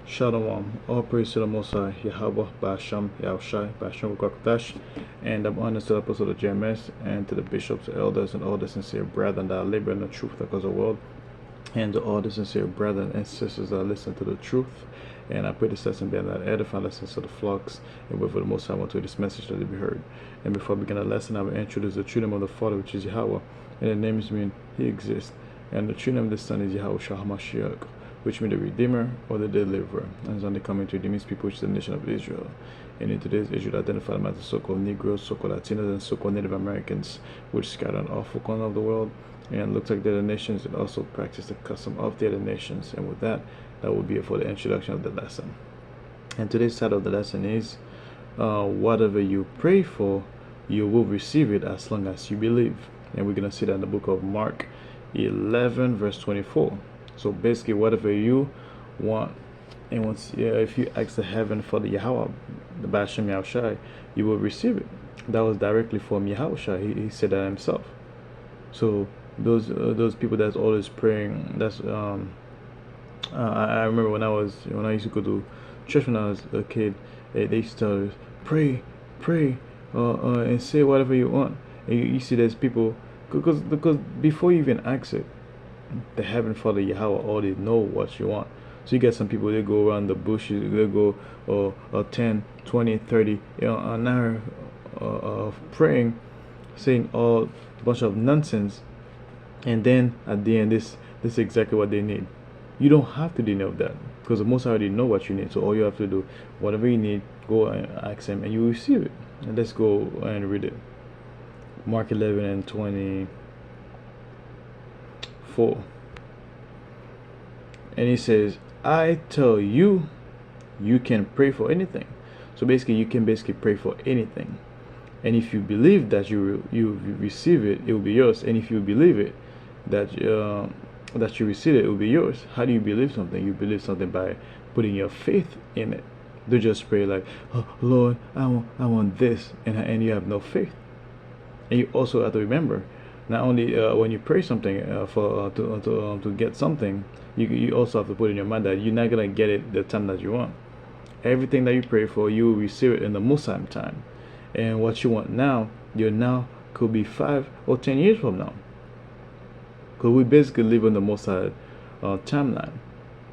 Shalom, all praise to the Most High, Yahweh, Ba'asham, Yahushai, Ba'asham Rukwakutash, and I'm honored to the Apostle of JMS, and to the bishops, elders, and all the sincere brethren that labor in the truth across the world, and to all the sincere brethren and sisters that listen to the truth. And I pray this lesson be that edifying lessons to the flocks, and wherefore the Most High want to this message that it be heard. And before I begin the lesson, I will introduce the true name of the Father, which is Yahweh, and the name is mean He exists, and the true name of the Son is Yahweh Shah HaMashiach, which means the Redeemer or the Deliverer, and is only coming to redeem His people, which is the nation of Israel. And in today's Israel identified as the so-called Negroes, so-called Latinos, and so-called Native Americans, which scattered on all four corners of the world, and looks like the other nations, and also practice the custom of the other nations. And with that, that will be it for the introduction of the lesson. And today's title of the lesson is whatever you pray for, you will receive it as long as you believe. And we're going to see that in the book of Mark 11 verse 24. So basically, whatever you want, and once if you ask the heaven for the Yahweh, the Ba'asham Yahushai, you will receive it. That was directly from Yahushai. He said that himself. So those people that's always praying, that's I remember when I used to go to church when I was a kid, they used to tell us, pray, and say whatever you want. And you see there's people, because before you even ask it, the heaven Father Yahweh already know what you want. So you get some people, they go around the bushes, they go 10, 20, 30 an hour of praying, saying all a bunch of nonsense, and then at the end this is exactly what they need. You don't have to do any of that, because the Most High already know what you need. So all you have to do, whatever you need, go and ask Him, and you will receive it. And let's go and read it. Mark 11 and 24. And he says, I tell you, you can pray for anything. So basically, you can pray for anything. And if you believe that you receive it, it will be yours. And if you believe it, that you receive it, it will be yours. How do you believe something? You believe something by putting your faith in it. Don't just pray like, oh Lord, I want this, and you have no faith. And you also have to remember, not only when you pray something to get something, you also have to put in your mind that you're not gonna get it the time that you want. Everything that you pray for, you will receive it in the most time. And what you want now, your now could be 5 or 10 years from now. Because we basically live on the most timeline.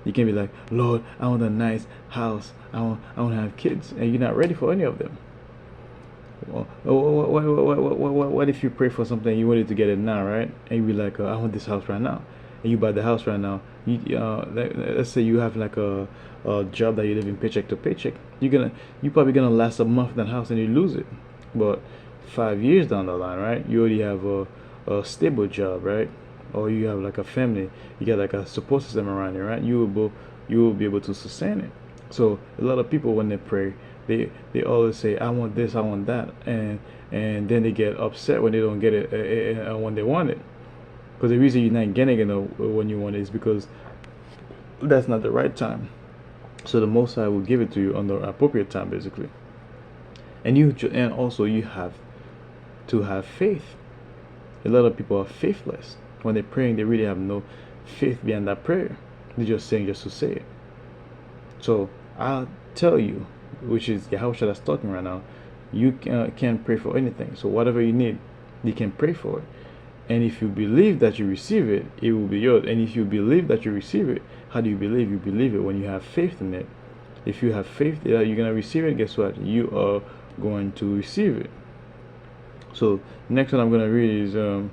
You can be like, Lord, I want a nice house. I want to have kids, and you're not ready for any of them. Well, what if you pray for something, you wanted to get it now, right? And you be like, I want this house right now, and you buy the house right now. Let's say you have like a job that you live in paycheck to paycheck. You're probably gonna last a month in that house and you lose it. But 5 years down the line, right? You already have a stable job, right? Or you have like a family. You got like a support system around you, right? You will be able to sustain it. So a lot of people, when they pray, they always say, I want this, I want that, and then they get upset when they don't get it when they want it. Because the reason you're not getting it when you want it is because that's not the right time. So the Most High will give it to you on the appropriate time, basically. And also you have to have faith. A lot of people are faithless. When they're praying, they really have no faith behind that prayer. They're just saying just to say it. So I'll tell you, which is Yahweh that's talking right now, you can pray for anything. So whatever you need, you can pray for it. And if you believe that you receive it, it will be yours. And if you believe that you receive it, how do you believe? You believe it when you have faith in it. If you have faith that you're going to receive it, guess what? You are going to receive it. So next one I'm going to read is and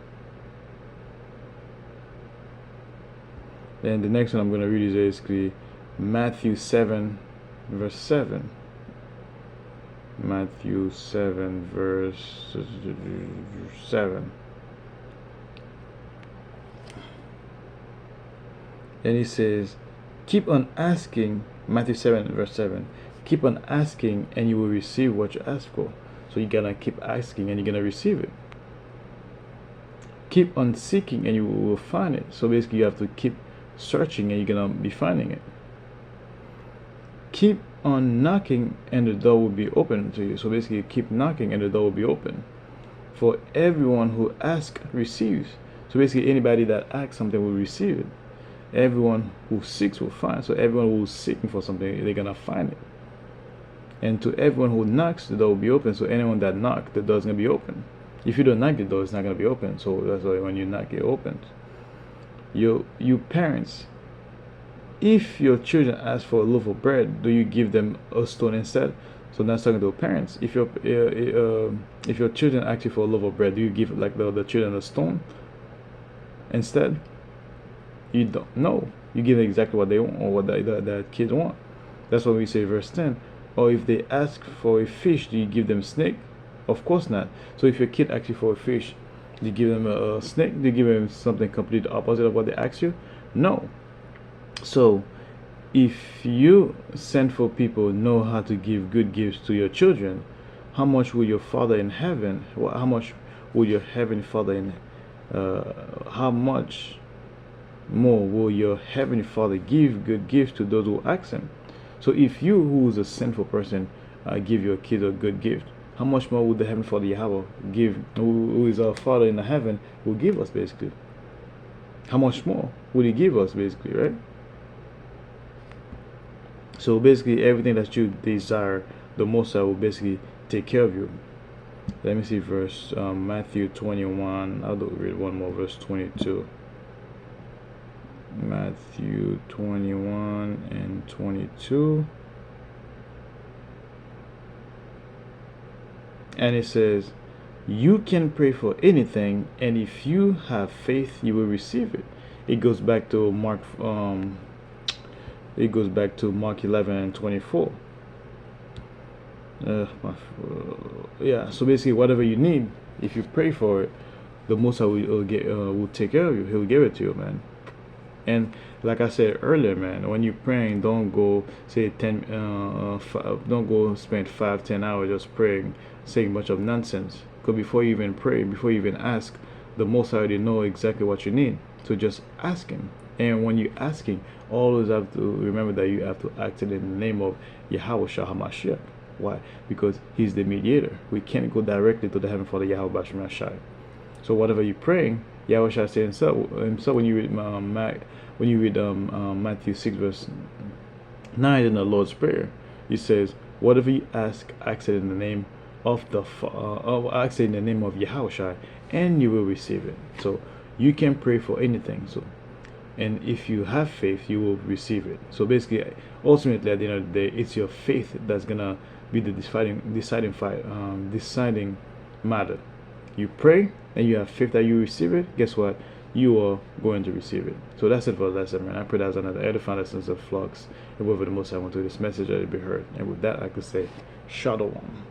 the next one I'm going to read is basically Matthew 7 verse 7. Matthew 7 verse 7. And he says, keep on asking, Matthew 7 verse 7, keep on asking and you will receive what you ask for. So you're gonna keep asking and you're gonna receive it. Keep on seeking and you will find it. So basically you have to keep searching and you're gonna be finding it. Keep on knocking and the door will be open to you. So basically keep knocking and the door will be open. For everyone who asks receives. So basically anybody that asks something will receive it. everyone who seeks will find. So everyone who's seeking for something, they're gonna find it. And to everyone who knocks, the door will be open. So anyone that knocks, the door's gonna be open. If you don't knock, the door is not gonna be open. So that's why when you knock, it opens. You parents, if your children ask for a loaf of bread, do you give them a stone instead? So that's talking to parents. If your children ask you for a loaf of bread, do you give like the children a stone instead? You don't. No, you give them exactly what they want or what the kids want. That's what we say, verse 10. Or if they ask for a fish, do you give them snake? Of course not. So if your kid asks you for a fish, do you give them a snake? Do you give them something completely opposite of what they ask you? No. So if you sinful people know how to give good gifts to your children, how much will your Father in heaven, how much will your heavenly Father in how much more will your heavenly Father give good gifts to those who ask him? So if you, who is a sinful person, give your kid a good gift, how much more would the heavenly Father Yahweh give, who is our Father in the heaven, will give us, basically? How much more would he give us, basically, right? So basically everything that you desire, the Most High will basically take care of you. Let me see verse Matthew 21. I'll read one more, verse 22. Matthew 21 and 22. And it says, you can pray for anything, and if you have faith, you will receive it. It goes back to Mark 11 and 24. Yeah, so basically whatever you need, if you pray for it, the Most High will take care of you. He'll give it to you, man. And like I said earlier, man, when you're praying, don't go say don't go spend 5-10 hours just praying, saying a bunch of nonsense. Because before you even pray, before you even ask, the Most High already know exactly what you need. So just ask him. And when you're asking, always have to remember that you have to act it in the name of Yahweh Shah HaMashiach. Why? Because he's the mediator. We can't go directly to the Heavenly Father Yahweh Bashim Shai. So whatever you're praying, Yahweh Shah said himself when you read Matthew 6 verse 9 in the Lord's Prayer, he says, whatever you ask it in the name of ask it in the name of Yahweh Shai, and you will receive it. So you can pray for anything. So, and if you have faith, you will receive it. So basically, ultimately, at the end of the day, it's your faith that's gonna be the deciding matter. You pray and you have faith that you receive it. Guess what? You are going to receive it. So that's it for the lesson, man. I pray that's another edifying lessons of flux. And whatever the Most I want to this message that it be heard. And with that, I could say, Shalom.